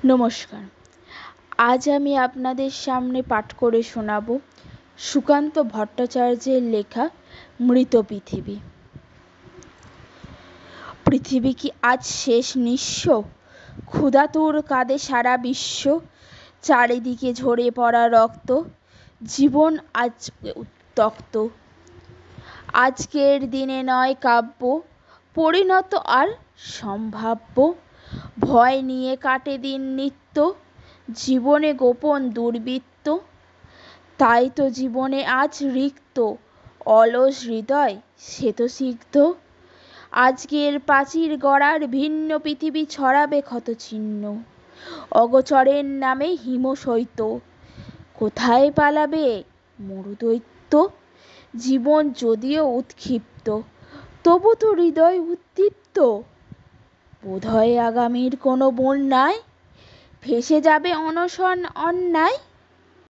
নমস্কার। আজ আমি আপনাদের সামনে পাঠ করে শোনাব সুকান্ত ভট্টাচার্যের লেখা মৃত পৃথিবী। পৃথিবী কি আজ শেষ নিঃস্ব? ক্ষুধাতুর কাঁদে সারা বিশ্ব, চারিদিকে ঝরে পড়া রক্ত, জীবন আজ উত্তক্ত। আজকের দিনে নয় কাব্য পরিণত আর সম্ভাব্য, ভয় নিয়ে কাটে দিন নিত্য, জীবনে গোপন দুর্বৃত্ত। তাই তো জীবনে আজ রিক্ত, অলস হৃদয় শ্বেতসিক্ত। আজকের প্রাচীর গড়ার ভিন্ন পৃথিবী ছড়াবে ক্ষতচিহ্ন, অগোচরের নামে হিমশৈত্য। কোথায় পালাবে মরুদৈত্য? জীবন যদিও উৎক্ষিপ্ত, তবু তো হৃদয় উদ্দীপ্ত। বোধহয় আগামীর কোনো বন্যায় ভেসে যাবে অনশন অন্যায়।